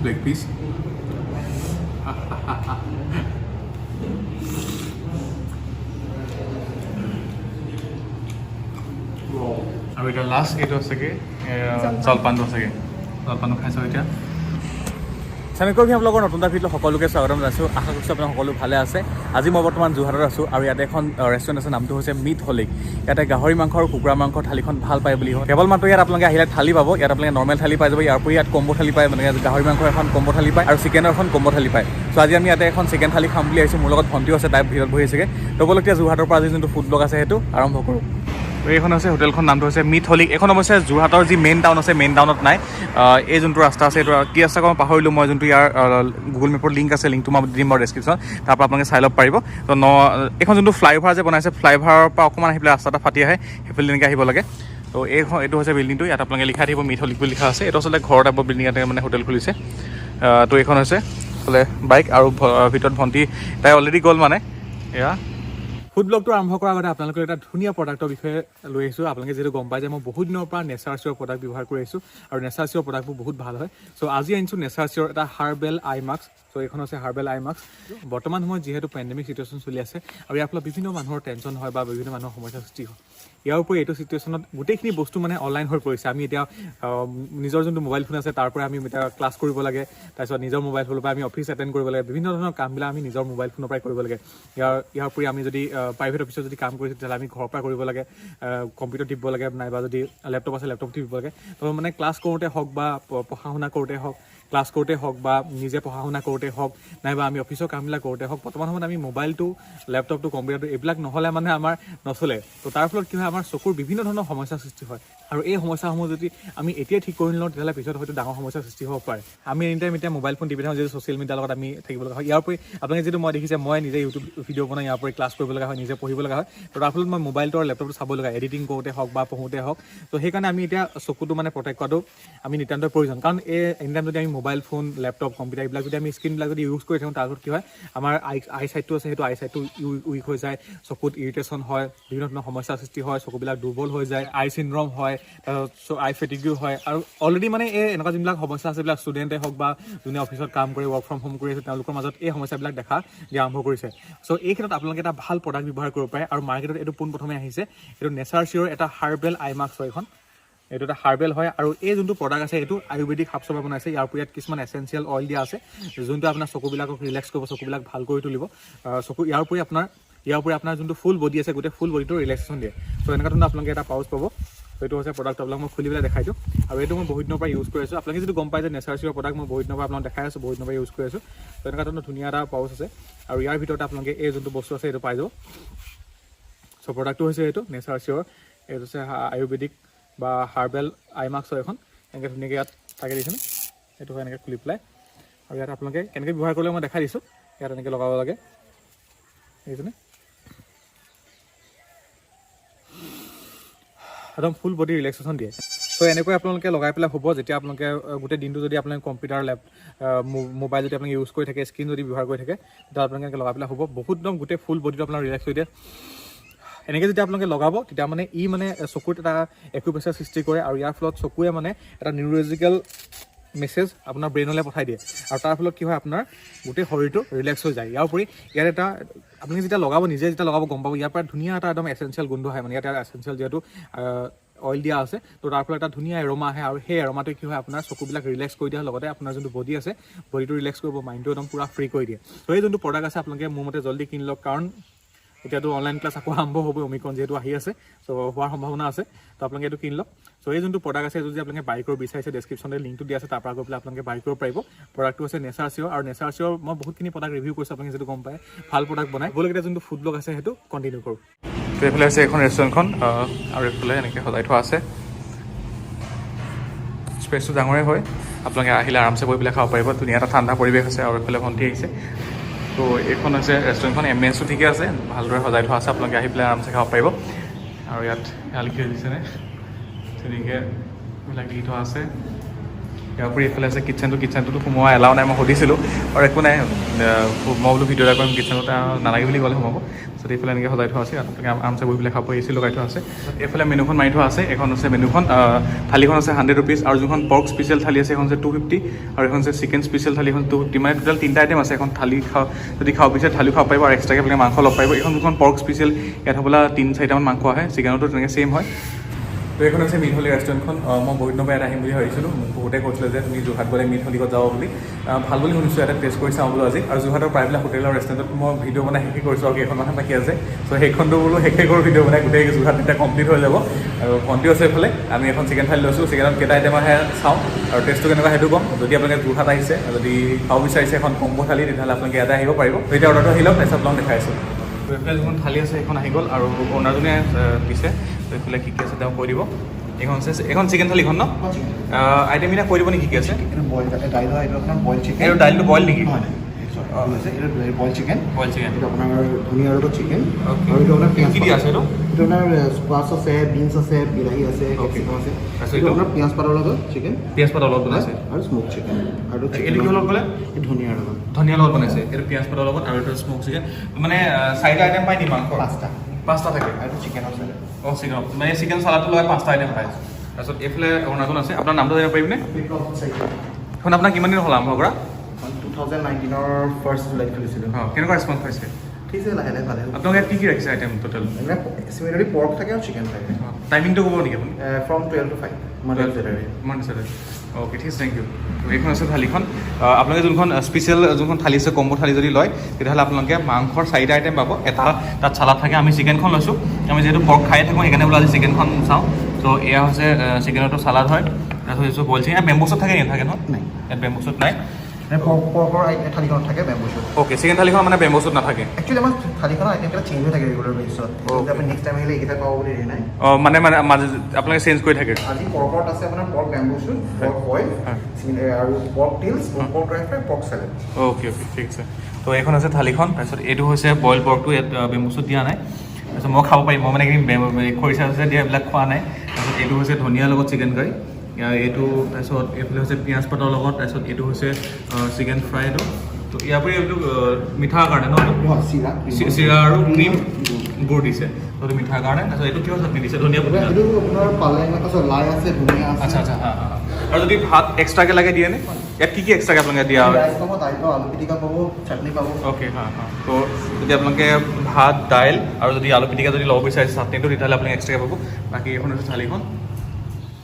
Leg piece আৰু এতিয়া last এইটো আছেগে জলপানটো আছেগে জলপানটো খাইছোঁ এতিয়া চেনেকৈ ভি ব্লগৰ নতুন এটা ভিডিঅ' সকলোকে স্বাগতম জনাইছোঁ আশা কৰিছোঁ আপোনাৰ সকলো ভালে আছে আজি মই বৰ্তমান যোৰহাটত আছোঁ আৰু ইয়াতে এখন ৰেষ্টুৰেণ্ট আছে নামটো হৈছে মিট হলিক ইয়াতে গাহৰি মাংস আৰু কুকুৰা মাংস থালিখন ভাল পায় বুলি হয় কেৱল মাত্ৰ ইয়াত আপোনালোকে আহিলে থালি পাব ইয়াত আপোনালোকে নৰ্মেল থালি পাই যাব ইয়াৰ উপৰি ইয়াত কম্বো থালি পায় মানে গাহৰি মাংসৰ এখন কম্বো থালি পায় আৰু চিকেনৰ এখন কম্বো থালি পায় চ' আজি আমি ইয়াতে এখন চিকেন থালি খাম বুলি আহিছোঁ মোৰ লগত ভণ্টিও আছে তাই ভিতৰত বহি আছেগৈ তো বলক এতিয়া যোৰহাটৰ পৰা আজি যোনটো ফুড ব্লগ আছে সেইটো আৰম্ভ কৰোঁ এইখন আছে হোটেলখন নামটো হৈছে মিট হলিক এইখন অৱশ্যে যোৰহাটৰ যি মেইন টাউন আছে মেইন টাউনত নাই এই যোনটো ৰাস্তা আছে এইটো কি ৰাস্তা মই পাহৰিলোঁ মই যোনটো ইয়াৰ গুগল মেপৰ লিংক আছে লিংকটো মই দিম বাৰু ডেছক্ৰিপশ্যন তাৰ পৰা আপোনালোকে চাই ল'ব পাৰিব তো এইখন যোনটো ফ্লাইঅভাৰ যে বনাইছে ফ্লাইঅভাৰৰ পৰা অকণমান আহি পেলাই ৰাস্তা এটা ফাটি আহে সেইফালে তেনেকৈ আহিব লাগে তো এইটো হৈছে বিল্ডিংটো ইয়াত আপোনালোকে লিখা থাকিব মিট হলিক বুলি লিখা আছে এইটো আচলতে ঘৰ টাইপৰ বিল্ডিং ইয়াতে মানে হোটেল খুলিছে তো এইখন হৈছে আচলতে বাইক আৰু ভিতৰত ভণ্টি তাই অলৰেডি গ'ল মানে এয়া ফুড ব্লগটো আৰম্ভ কৰাৰ আগতে আপোনালোকৰ এটা ধুনীয়া প্ৰডাক্টৰ বিষয়ে লৈ আহিছোঁ আপোনালোকে যিহেতু গম পাই যে মই বহুত দিনৰ পৰা নেচাৰ চিয়ৰ প্ৰডাক্ট ব্যৱহাৰ কৰি আহিছোঁ আৰু নেচাৰ চিয়ৰ প্ৰডাক্টবোৰ বহুত ভাল হয় চ' আজি আনিছোঁ নেচাৰ চিয়ৰ এটা হাৰ্বেল আই মাস্ক চ' এইখন হৈছে হাৰ্বেল আই মাস্ক বৰ্তমান সময়ত যিহেতু পেণ্ডেমিক চিটুৱেশ্যন চলি আছে আৰু ইয়াৰ ফলত বিভিন্ন মানুহৰ টেনশ্যন হয় বা বিভিন্ন মানুহৰ সমস্যাৰ সৃষ্টি হয় ইয়াৰ উপৰি এইটো চিটুৱেশ্যনত গোটেইখিনি বস্তু মানে অনলাইন হৈ পৰিছে আমি এতিয়া নিজৰ যোনটো মোবাইল ফোন আছে তাৰ পৰা আমি এতিয়া ক্লাছ কৰিব লাগে তাৰপিছত নিজৰ মোবাইল ফোনৰ পৰা আমি অফিচ এটেণ্ড কৰিব লাগে বিভিন্ন ধৰণৰ কামবিলাক আমি নিজৰ মোবাইল ফোনৰ পৰাই কৰিব লাগে ইয়াৰ উপৰি আমি যদি প্ৰাইভেট অফিচত যদি কাম কৰিছোঁ তেতিয়াহ'লে আমি ঘৰৰ পৰা কৰিব লাগে কম্পিউটাৰ টিপিব লাগে নাইবা যদি লেপটপ আছে লেপটপ টিপিব লাগে তো মানে ক্লাছ কৰোঁতে হওক বা পঢ়া শুনা কৰোঁতে হওক ক্লাছ কৰোঁতে হওক বা নিজে পঢ়া শুনা কৰোঁতে হওক নাইবা আমি অফিচৰ কামবিলাক কৰোঁতে হওক বৰ্তমান সময়ত আমি মোবাইলটো লেপটপটো কম্পিউটাৰটো এইবিলাক নহ'লে মানে আমাৰ নচলে তো তাৰ ফলত কি হয় আমাৰ চকুৰ বিভিন্ন ধৰণৰ সমস্যাৰ সৃষ্টি হয় আৰু এই সমস্যাসমূহ যদি আমি এতিয়াই ঠিক কৰি নলওঁ তেতিয়াহ'লে পিছত হয়তো ডাঙৰ সমস্যাৰ সৃষ্টি হ'ব পাৰে আমি এনি টাইম এতিয়া মোবাইল ফোন টিপি থাকোঁ যিহেতু ছ'চিয়েল মিডিয়াৰ লগত আমি থাকিব লগা হয় ইয়াৰ উপৰি আপোনালোকে যিটো মই দেখিছে মই নিজে ইউটিউব ভিডিঅ' বনাই ইয়াৰ উপৰি ক্লাছ কৰিব লগা হয় নিজে পঢ়িব লগা হয় তো তাৰ ফলত মই মোবাইলটো আৰু লেপটপটো চাব লগা এডিটিং কৰোঁতে হওক বা পঢ়োঁতে হওক তো সেইকাৰণে আমি এতিয়া চকুটো মানে প্ৰটেক্ট কৰাটো আমি নিতান্তই প্ৰয়োজন কাৰণ এনি টাইম যদি আমি মোবাইল ফোন লেপটপ কম্পিউটাৰ এইবিলাক যদি আমি স্ক্ৰীনবিলাক যদি ইউজ কৰি থাকোঁ তাৰপিছত কি হয় আমাৰ আই চাইটটো আছে সেইটো আই চাইটটো উইক হৈ যায় চকুত ইৰিটেশ্যন হয় বিভিন্ন ধৰণৰ সমস্যাৰ সৃষ্টি হয় চকুবিলাক দুৰ্বল হৈ যায় আই চিনড্ৰম হয় তাৰপিছত আই ফেটিগো হয় আৰু অলৰেডি মানে এই এনেকুৱা যোনবিলাক সমস্যা আছে এইবিলাক ষ্টুডেণ্টে হওক বা যোনে অফিচত কাম কৰি ৱৰ্ক ফ্ৰম হোম কৰি আছে তেওঁলোকৰ মাজত এই সমস্যাবিলাক দেখা দিয়া আৰম্ভ কৰিছে চ' এই ক্ষেত্ৰত আপোনালোকে এটা ভাল প্ৰডাক্ট ব্যৱহাৰ কৰিব পাৰে আৰু মাৰ্কেটত এইটো পোনপ্ৰথমে আহিছে এইটো নেচাৰ চিয়ৰ এটা হাৰ্বেল আই মাস্ক হয় এইখন এইটো এটা হাৰ্বেল হয় আৰু এই যোনটো প্ৰডাক্ট আছে এইটো আয়ুৰ্বেদিক সাপচপা বনাইছে ইয়াৰ উপৰি ইয়াত কিছুমান এচেঞ্চিয়েল অইল দিয়া আছে যোনটো আপোনাৰ চকুবিলাকক ৰিলেক্স কৰিব চকুবিলাক ভাল কৰি তুলিব চকু ইয়াৰ উপৰি আপোনাৰ যোনটো ফুল বডি আছে গোটেই ফুল বডিটো ৰিলেক্সেশ্যন দিয়ে চ' এনেকুৱা ধৰণৰ আপোনালোকে এটা পাউচ পাব এইটো হৈছে প্ৰডাক্ট আপোনাক মই খুলি পেলাই দেখাই দিওঁ আৰু এইটো মই বহুত দিনৰ পৰা ইউজ কৰি আছোঁ আপোনালোকে যদি গম পাই যে নেচাৰ চিয়ৰ প্ৰডাক্ট মই বহুত দিনৰ পৰা আপোনাক দেখাই আছোঁ বহুত দিনৰ পৰা ইউজ কৰি আছোঁ ত' এনেকুৱা ধৰণৰ ধুনীয়া এটা পাউচ আছে আৰু ইয়াৰ ভিতৰত আপোনালোকে এই যোনটো বস্তু আছে এইটো পাই যাব চ' প্ৰডাক্টটো হৈছে এইটো নেচাৰ চিয়ৰ এইটো হৈছে আয়ুৰ্বেদিক বা হাৰ্বেল আই মাস্ক এখন এনেকৈ ধুনীয়াকৈ ইয়াত থাকে দিছেনে সেইটো হয় এনেকৈ খুলি পেলাই আৰু ইয়াত আপোনালোকে কেনেকৈ ব্যৱহাৰ কৰিলে মই দেখাই দিছোঁ ইয়াত এনেকৈ লগাব লাগে দেখিছেনে একদম ফুল বডি ৰিলেক্সেশ্যন দিয়ে চ' এনেকৈ আপোনালোকে লগাই পেলাই হ'ব যেতিয়া আপোনালোকে গোটেই দিনটো যদি আপোনালোকে কম্পিউটাৰ মোবাইল যদি আপোনালোকে ইউজ কৰি থাকে স্ক্ৰীণ যদি ব্যৱহাৰ কৰি থাকে তেতিয়া আপোনালোকে এনেকৈ লগাই পেলাই হ'ব বহুত একদম গোটেই ফুল বডিটো আপোনাৰ ৰিলেক্স হৈ দিয়ে এনেকৈ যেতিয়া আপোনালোকে লগাব তেতিয়া মানে ই মানে চকুত এটা একুপ্ৰেছাৰ সৃষ্টি কৰে আৰু ইয়াৰ ফলত চকুৱে মানে এটা নিউৰলজিকেল মেছেজ আপোনাৰ ব্ৰেইনলৈ পঠাই দিয়ে আৰু তাৰ ফলত কি হয় আপোনাৰ গোটেই শৰীৰটো ৰিলেক্স হৈ যায় ইয়াৰ উপৰি ইয়াত এটা আপুনি যেতিয়া লগাব নিজে যেতিয়া লগাব গম পাব ইয়াৰ পৰা ধুনীয়া এটা একদম এচেঞ্চিয়েল গোন্ধ আহে মানে ইয়াত এচেঞ্চিয়েল যিহেতু অইল দিয়া আছে তো তাৰ ফলত এটা ধুনীয়া এৰমা আহে আৰু সেই এৰমাটোৱে কি হয় আপোনাৰ চকুবিলাক ৰিলেক্স কৰি দিয়াৰ লগতে আপোনাৰ যোনটো বডি আছে বডিটো ৰিলেক্স কৰিব মাইণ্ডটো একদম পূৰা ফ্ৰী কৰি দিয়ে ত' এই যোনটো প্ৰডাক্ট আছে আপোনালোকে মোৰ মতে জল্দি কিনি লওক কাৰণ এতিয়াতো অনলাইন ক্লাছ আকৌ আৰম্ভ হ'ব অমিক্ৰন যিহেতু আহি আছে চ' হোৱাৰ সম্ভাৱনা আছে তো আপোনালোকে এইটো কিনি লওক চ' এই যোনটো প্ৰডাক্ট আছে যদি আপোনালোকে বাই কৰিব বিচাৰিছে ডেছক্ৰিপশ্যনতে লিংকটো দিয়া আছে তাৰ পৰা গৈ পেলাই আপোনালোকে বাই কৰিব পাৰিব প্ৰডাক্টটো হৈছে নেচাৰ চিয়ৰ আৰু নেচাৰ চিয়ৰ মই বহুতখিনি প্ৰডাক্ট ৰিভিউ কৰিছোঁ আপোনালোকে যিটো গম পায় ভাল প্ৰডাক্ট বনাই বলকেইটা যোনটো ফুড ব্লগ আছে সেইটো কণ্টিনিউ কৰোঁ তো এইফালে আছে এখন ৰেষ্টুৰেণ্টখন আৰু এইফালে এনেকৈ সজাই থোৱা আছে স্পেচটো ডাঙৰে হয় আপোনালোকে আহিলে আৰামছে বহি পেলাই খাব পাৰিব ধুনীয়া এটা ঠাণ্ডা পৰিৱেশ আছে আৰু এইফালে ভণ্টি আহিছে তো এইখন হৈছে ৰেষ্টুৰেণ্টখন এম্বিয়েঞ্চটো ঠিকে আছে ভালদৰে সজাই থোৱা আছে আপোনালোকে আহি পেলাই আৰামছে খাব পাৰিব আৰু ইয়াত লিখি দিছেনে তেনেকৈ এইবিলাক লিখি থোৱা আছে ইয়াৰ উপৰি এইফালে আছে কিটচেনটোতো সোমোৱা এলাও নাই মই সুধিছিলোঁ আৰু একো নাই মই বোলো ভিডিঅ' এটা কৰিম কিটচেনতে নালাগে বুলি ক'লে সোমাব চ' এইফালে এনেকৈ সজাই থোৱা আছে, আপোনালোকে আৰামছে বহি পেলাই খাব এ চি লগাই থোৱা আছে। এইফালে মেনুখন মাৰি থোৱা আছে, এখন আছে মেনুখন, থালিখন আছে 100 ৰুপিজ, আৰু যোনখন পৰ্ক স্পেচিয়েল থালি আছে এখন আছে 250, আৰু এখন আছে চিকেন স্পেচিয়েল থালি এখন 250, মানে টোটেল 3টা আইটেম আছে। এখন থালি যদি খাব বিচাৰে থালিও খাব পাৰিব, আৰু এক্সট্ৰাকৈ আপোনালোকে মাংস ল'ব পাৰিব। এইখন যোনখন পৰ্ক স্পেচিয়েল ইয়াত হ'বলা 3-4টামান মাংস আহে, চিকেনতো তেনেকৈ ছেইম হয়। তো এইখন আছে মিট হলি ৰেষ্টুৰেণ্টখন। মই বহুত দিনৰ পৰা ইয়াত আহিম বুলি ভাবিছিলোঁ, বহুতে কৈছিলে যে তুমি যোৰহাট গ'লে মিট হলিকত যাব বুলি, ভাল বুলি শুনিছোঁ, ইয়াতে টেষ্ট কৰি চাওঁ বোলো আজি। আৰু যোৰহাটৰ প্ৰায়বিলাক হোটেল আৰু ৰেষ্টুৰেণ্টত মই ভিডিঅ' বনাই শেষে কৰিছোঁ, আৰু কেইখনমানহে বাকী আছে। চ' সেইখনটো বোলো শেষে কৰোঁ ভিডিঅ' বনাই, গোটেই যোৰহাট এতিয়া কমপ্লিট হৈ যাব। আৰু ভণ্টিও আছে এইফালে, আমি এখন চিকেন থালি লৈছোঁ, চিকেনত কেইটা আইটেম আহে চাওঁ, আৰু টেষ্টটো কেনেকুৱা সেইটো ক'ম। যদি আপোনালোকে যোৰহাট আহিছে, যদি খাব বিচাৰিছে এখন কম্বো থালি, তেতিয়াহ'লে আপোনালোকে ইয়াতে আহিব পাৰিব। এতিয়া অৰ্ডাৰটো আহি লওক, তাৰপিছত আপোনাক দেখাই আছোঁ। তো এইফালে যোনখন থালি আছে সেইখন আহি গ'ল, আৰু অ'নাৰজনে দিছে। তো এইফালে কি কি আছে তেওঁ কৈ দিব। এখন চিকেন থালিখন ন আইটেম এটা কৈ দিব নেকি কি আছে? এইটো দাইলটো বইল নেকি? বইল চিকেন এইটো আপোনাৰ ধনিয়াৰ লগত চিকেন, Okay. আৰু এইটো আপোনাৰ পিঁয়াজ কি দি আছে এইটো? এইটো আপোনাৰ স্কোৱাছ আছে, বিনছ আছে, বিলাহী আছে, কেপচিকাম আছে। এইটো আপোনাৰ পিঁয়াজ পাতৰ লগত চিকেন, পিঁয়াজ পাতৰ লগত বনাইছে, আৰু স্মোক চিকেন, আৰু এইটো কি লগত ক'লে? এই ধনিয়াৰ লগত ধনিয়াৰ লগত বনাইছে, এইটো পিঁয়াজ পাতৰ লগত, আৰু এইটো স্মোক চিকেন। মানে 4টা আইটেম পাই নি মাংস? 5টা থাকে, আৰু চিকেনৰ চালাড। অঁ চিকেন, মানে চিকেন চালাডটো লগাই 5টা আইটেম পায়। তাৰপিছত এইফালে অৰুণাচল আছে, আপোনাৰ নামটো জানিব পাৰিবনে? এখন আপোনাৰ কিমান দিন হ'ল আৰম্ভ কৰা? 2019ৰ 1 জুলাইত খুলিছিলোঁ। অঁ, কেনেকুৱা ৰেচপঞ্চ পাইছে? ঠিক আছে, লাহে লাহে ভালে হ'ল। আপোনালোকে ইয়াত কি কি ৰাখিছে আইটেম টোটেল? চিমিলাৰলি পৰ্ক থাকে আৰু চিকেন থাকে। টাইমিংটো ক'ব নেকি আপুনি? From 12 to 5 Monday to Saturday. Okay, ঠিক আছে, থেংক ইউ। তো এইখন আছে থালিখন। আপোনালোকে যোনখন স্পেচিয়েল যোনখন থালি আছে, কম্বো থালি যদি লয়, তেতিয়াহ'লে আপোনালোকে মাংসৰ 4টা আইটেম পাব, এটা তাত চালাড থাকে। আমি চিকেনখন লৈছোঁ, আমি যিহেতু পৰ্ক খাই থাকোঁ, সেইকাৰণে বোলো আজি চিকেনখন চাওঁ। তো এয়া হৈছে চিকেনতো চালাড হয়, তাৰপিছত এইটো বইল চিকেন। ইয়াত বেম্বু চুট থাকে, থাকে নহয়? নাই, ইয়াত বেম্বু চুট নাই। পৰ্কৰ থালিখনত থাকে বেম্বু চুট। অ'কে, চিকেন থালিখন মানে বেম্বু চুট নাথাকে। একচুৱেলি আমাৰ থালিখনৰ আইটেমকেইটা চেঞ্জ হৈ থাকে ৰেগুলাৰ বেচিছত। আপুনি নেক্সট টাইম আহিলে এইকেইটা পাব বুলি হেৰি নাই। অঁ, মানে মাজে আপোনালোকে চেঞ্জ কৰি থাকে। আজি পৰ্কত আছে আপোনাৰ pork bamboo shoot, pork boil, আৰু পৰ্ক টিলছ, pork dry fry, pork salad. Okay, ঠিক আছে। তো এইখন আছে থালিখন, তাৰপিছত এইটো হৈছে বইল পৰ্কটো, ইয়াত বেম্বু চুট দিয়া নাই। তাৰপিছত মই খাব পাৰিম, মই মানে খৰিচা চৰিচা দিয়া এইবিলাক খোৱা নাই। তাৰপিছত এইটো হৈছে ধনিয়াৰ লগত চিকেন কাৰী, এইটো তাৰপিছত এইফালে হৈছে পিঁয়াজ পাতৰ লগত, তাৰপিছত এইটো হৈছে চিকেন ফ্ৰাইটো। তো ইয়াৰ পৰা এইটো মিঠাৰ কাৰণে ন? চিৰা আৰু ক্ৰীম গুড় দিছে, তো এইটো মিঠাৰ কাৰণে। তাৰপিছত এইটো কিহৰ চাটনি দিছে? ধনিয়া পুদিনা। এইটো আপোনাৰ পালেং আছে, লাই আছে, ধনিয়া আছে। আচ্ছা আচ্ছা, হা হা। আৰু যদি ভাত এক্সট্ৰাকৈ লাগে দিয়ে নে? ইয়াত কি কি এক্সট্ৰাকৈ আপোনালোকে দিয়া হয়? ৰাইচ পাব, দাইল পাব, আলু পিটিকা পাব, চাটনি পাব। অ'কে, হা হা। তো যদি আপোনালোকে ভাত, দাইল আৰু যদি আলু পিটিকা যদি ল'ব বিচাৰিছে চাটনিটো, তেতিয়াহ'লে আপোনালোকে এক্সট্ৰাকৈ পাব। বাকী এইখন হৈছে থালিখন।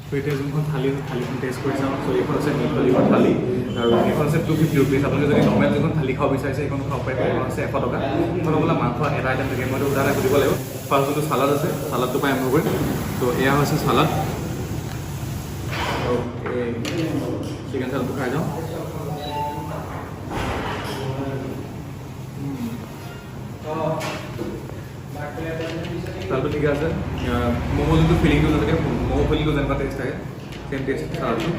তো এতিয়া যোনখন থালিখন টেষ্ট কৰি চাওঁ। চ' এইখন আছে মিট হলিখন থালি, আৰু এইখন আছে 250 ৰুপিজ। আপোনালোকে যদি নৰ্মেল যোনখন থালি খাব বিচাৰিছে সেইখন খাব পাৰিব। এইখন আছে 100 টকা। এইখন হ'বলা মাংস এটা আইটেম থাকে, মইতো উদাহৰণে সুধিব লাগিব। ফাৰ্ষ্ট যোনটো চালাড আছে, চালাডটো পাই আৰম্ভ কৰিম। তো এয়া হৈছে চালাড। অ'কে, চিকেন চালাডটো খাই যাওঁ। চালাডটো ঠিকে আছে। ম'ম' যোনটো ফিলিংটো যেনেকৈ ম'ম' ফিলিংটো যেনেকুৱা টেষ্ট থাকে, চেম টেষ্ট চালাডটো।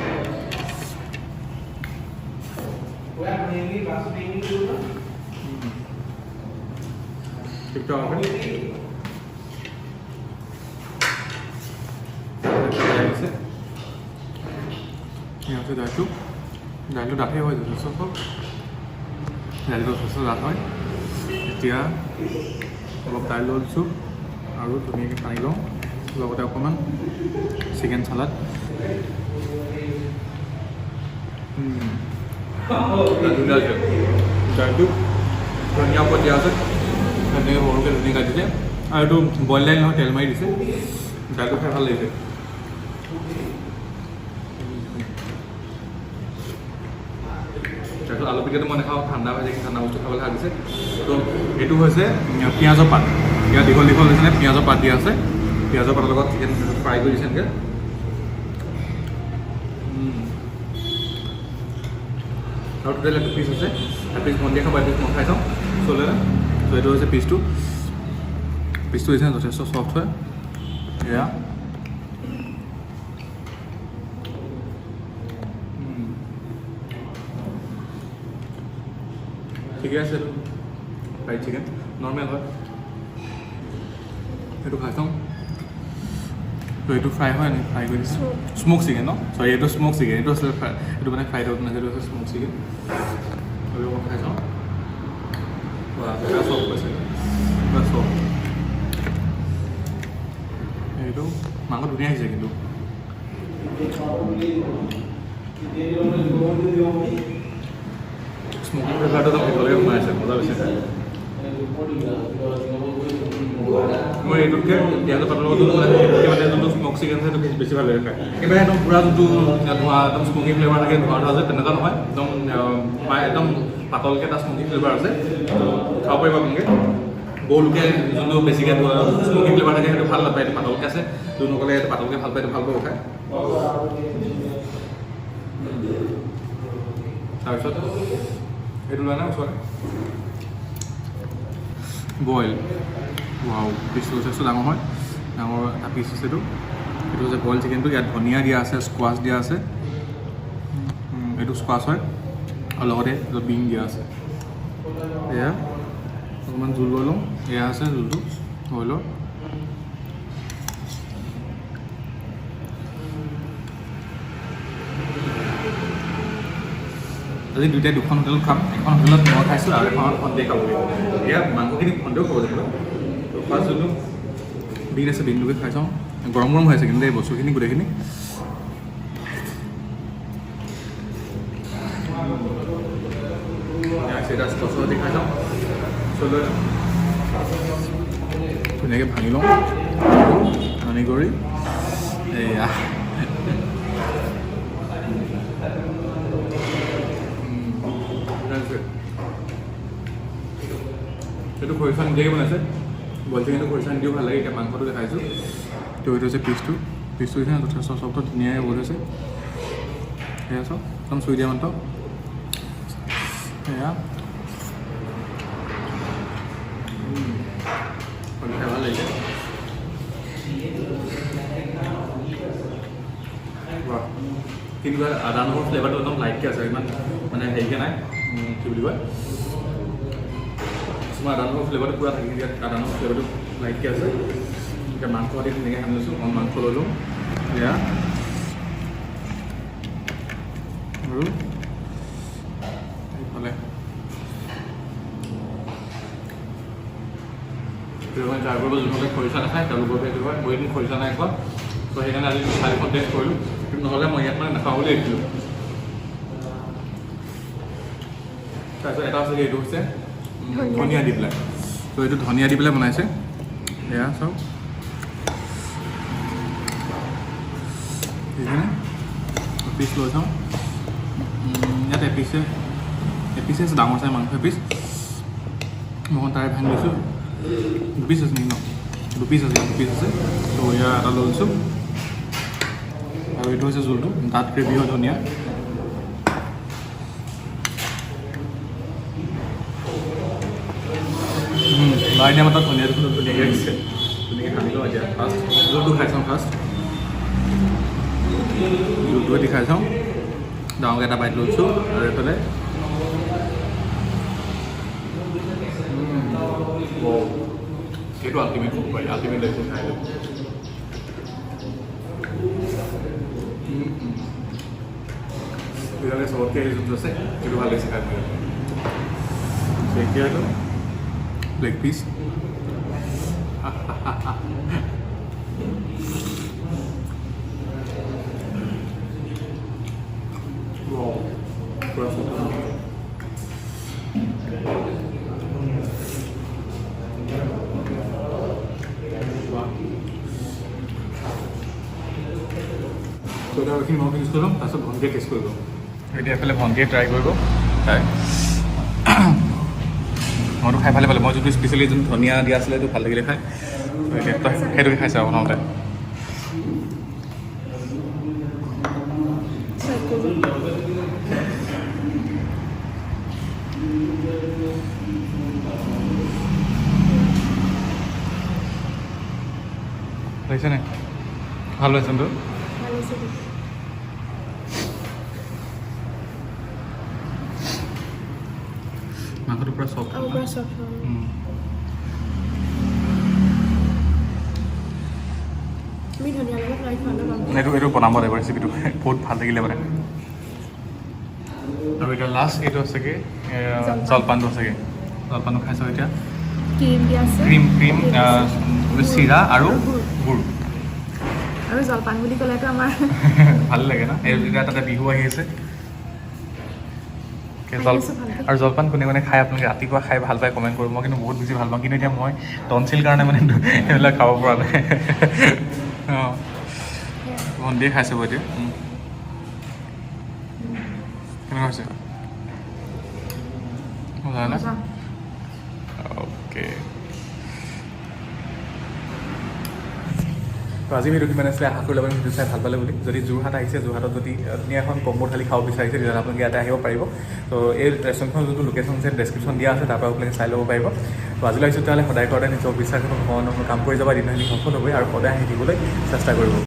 TikTok আছে। यहाँ से दाइलটো ডাঠেই হয় যথেষ্ট, দাইলটো যথেষ্ট ডাঠ হয়। এতিয়া অলপ দাইল লৈছোঁ আৰু ধুনীয়াকৈ সানি লওঁ, লগতে অকণমান চিকেন চালাড। দাইলটো ধনিয়া ওপৰত দিয়া আছে, তেনেকৈ সৰুকৈ ধুনীয়া কাটিছে, আৰু এইটো বইল দাইল নহয়, তেল মাৰি দিছে। দাইলটো খাই ভাল লাগিছে। তাৰপিছত আলু পিটিকাটো মই নাখাওঁ, ঠাণ্ডা হৈ যায়, ঠাণ্ডা বস্তু খাবলৈ লাগিছে। তো এইটো হৈছে পিঁয়াজৰ পাত, ইয়াত দীঘল দীঘল নিচিনা পিঁয়াজৰ পাত দিয়া আছে। পিঁয়াজৰ পাতৰ লগত চিকেন ফ্ৰাই কৰি দিছে এনেকৈ। আৰু টোটেল এটা পিচ আছে, এটা পিচ ভণ্টিয়ে খাব, এটা পিচ মই খাই চাওঁ চলে। তো এইটো হৈছে পিচটো হৈছে যথেষ্ট চফ্ট হয়। এয়া ঠিকে আছে। এইটো ফ্ৰাইড চিকেন নৰ্মেল হয়, সেইটো খাই চাওঁ। তো এইটো ফ্ৰাই হয় নি? ফ্ৰাই কৰি দিছে, স্মোক চিকেন ন? চৰি, এইটো স্মোক চিকেন, এইটো আছিলে এইটো মানে ফ্ৰাইড আউট নাছিলে, এইটো হৈছে স্মোক চিকেন। আৰু মই খাই চাওঁ, চফ্ট হৈছে। এইটো মাংস ধুনীয়া আহিছে কিন্তু স্মোকি ফ্লেভাৰটো একদম ভিতৰলৈকে সোমাই আছে মজা হৈছে মই এইটোতকৈ পিঁয়াজৰ পাতৰ লগত মানে যোনটো স্মক চিকেন আছে সেইটো বেছি ভাল লাগে খাই একেবাৰে একদম পূৰা যোনটো ধোঁৱা একদম স্মকি ফ্লেভাৰ থাকে ধোঁৱা ধোঁৱা আছে তেনেকুৱা নহয় একদম পাতলকৈ এটা স্মকি ফ্লেভাৰ আছে খাব পাৰিব আপোনালোকে বহুলোকে যোনটো বেছিকৈ স্মকি ফ্লেভাৰ থাকে সেইটো ভাল নাপায় এইটো পাতলকৈ আছে যোনসকলে এইটো পাতলকৈ ভাল পায় এইটো ভাল পাব খাই তাৰপিছত এইটো লোৱা নাই ওচৰতে বইল ৱাও পিচটো যথেষ্ট ডাঙৰ হয় ডাঙৰ এটা পিচ আছে এইটো হৈছে বইল চিকেনটো ইয়াত ধনিয়া দিয়া আছে স্কোৱাছ দিয়া আছে এইটো স্কোৱাছ হয় আৰু লগতে এইটো বিন দিয়া আছে এয়া অকণমান জোল লৈ লওঁ এয়া আছে জোলটো বইলৰ আজি দুইটাই দুখন হোটেলত খাম এখন হোটেলত মই খাইছোঁ আৰু এখন সন্ধিয়া খাবগৈ এয়া মাংসখিনি সন্ধিয়াও খাব লাগিব তো ফাৰ্ষ্ট যোনটো বিন আছে বিনটোকে খাই চাওঁ গৰম গৰম হৈ আছে কিন্তু এই বস্তুখিনি গোটেইখিনি এটা স্কচতে খাই চাওঁ চলৈ ধুনীয়াকৈ ভাঙি লওঁ ভাঙি কৰি এয়া এইটো খৰিচা নিদিয়াকৈ বনাইছে বইল চিকেনটো খৰিচা নিদিও ভাল লাগে এতিয়া মাংসটো দেখাইছোঁ তো এইটো হৈছে পিচটো এতিয়া যথেষ্ট চবটো ধুনীয়াকৈ বইল হৈছে সেয়া চব একদম চুই দিয়া মাত্ৰ সেয়া খাই ভাল লাগিছে কিন্তু আদা নহৰু ফ্লেভাৰটো একদম লাইটকৈ আছে ইমান মানে হেৰিকৈ নাই কি বুলি কয় কিছুমান আদা নহৰু ফ্লেভাৰটো পূৰা থাকি ইয়াত আদা নহৰু ফ্লেভাৰটো লাইটকৈ আছে এতিয়া মাংস দি ধুনীয়াকৈ সানি লৈছোঁ অকণ মাংস লৈ লওঁ এয়া আৰু এইফালে ট্ৰাই কৰিব যোনসকলে খৰিচা নাখায় তেওঁলোকৰ সেইটো হয় মই এদিন খৰিচা নাই খোৱা ত' সেইকাৰণে আজি চাৰিখন টেষ্ট কৰিলোঁ কিন্তু নহ'লে মই ইয়াত মানে নাখাওঁ বুলি আহিছিলোঁ তাৰপিছত এটা আছে এইটো হৈছে ধনিয়া দি পেলাই ত' এইটো ধনিয়া দি পেলাই বনাইছে এয়া চাওক সেইকাৰণে এপিচ লৈ চাওঁ ইয়াত এপিচ আছে ডাঙৰ চাই মাংস এপিচ মই তাৰে ভাঙি লৈছোঁ দুপিচ আছে নেকি ন দুপিচ আছে ত' ইয়াৰ এটা লৈ লৈছোঁ আৰু এইটো হৈছে জোলটো তাত গ্ৰেভি হয় ধনিয়া নাই দিয়া মাত্ৰ ধনিয়াটো ধুনীয়াকৈ আহিছে ধুনীয়াকৈ সানি লওঁ এতিয়া ফাৰ্ষ্ট জোলটো খাই চাওঁ ফাৰ্ষ্ট জোলটোৱে দি খাই চাওঁ ডাঙৰকৈ এটা বাইট লৈছোঁ আৰু এইফালে সেইটো আল্টিমেট হ'ব পাৰি আল্টিমেট লাগিছে খাই লওঁ এইভাগে চবতকৈ এই যোনটো আছে সেইটো ভাল লাগিছে খাই পেলাই এতিয়াতো লেগ পিচ পুৰা এইখিনি মই ফিনিছ কৰি ল'ম তাৰপিছত ভণ্টিয়ে টেষ্ট কৰিব এতিয়া এফালে ভণ্টিয়ে ট্ৰাই কৰিব তাই মইতো খাই ভালে পালোঁ মই যোনটো স্পেচিয়েলি যোনটো ধনিয়া দিয়া আছিলে সেইটো ভাল লাগিলে খাই এতিয়া সেইটোকে খাইছে আৰু প্ৰথমতে লাগিছে নে ভাল হৈছে তো মাংসটো পুৰা চফ্ট এইটো বনাব লাগিব ৰেচিপিটো বহুত ভাল লাগিলে মানে আৰু এতিয়া লাষ্ট এইটো আছেগৈ জলপানটো আছেগৈ জলপানটো খাইছোঁ এতিয়া ক্ৰীম দিয়া আছে ক্ৰীম চিৰা আৰু গুড় আৰু জলপান বুলি ক'লেতো আমাৰ ভাল লাগে ন এই যেতিয়া তাতে বিহু আহি আছে আৰু জলপান কোনে কোনে খাই আপোনালোকে ৰাতিপুৱা খাই ভাল পায় কমেণ্ট কৰিব মই কিন্তু বহুত বেছি ভাল পাওঁ কিন্তু এতিয়া মই টনচিল কাৰণে মানে সেইবিলাক খাব পৰা নাই অঁ ভণ্টিয়ে খাইছে বাৰু এতিয়া কেনেকুৱা হৈছে মজা ন অ'কে তো আজি ভিডিঅ'টো কিমান আছিলে আশা কৰিলোঁ আপুনি ভিডিঅ' চাই ভাল পালে বুলি যদি যোৰহাট আহিছে যোৰহাটত যদি ধুনীয়া এখন কম্বো থালি খাব বিচাৰিছে তেতিয়াহ'লে আপোনালোকে ইয়াতে আহিব পাৰিব তো এই ৰেষ্টুৰেণ্টখন যোনটো লোকেশ্যন আছে ডেছক্ৰিপশ্যন দিয়া আছে তাৰ পৰা আপোনালোকে চাই ল'ব পাৰিব তো আজিলৈ আহিছোঁ তেতিয়াহ'লে সদায় ঘৰতে নিজৰ বিশ্বাস কাম কৰি যাবা দিনখিনি সফল হ'বই আৰু সদায় আহি দিবলৈ চেষ্টা কৰিব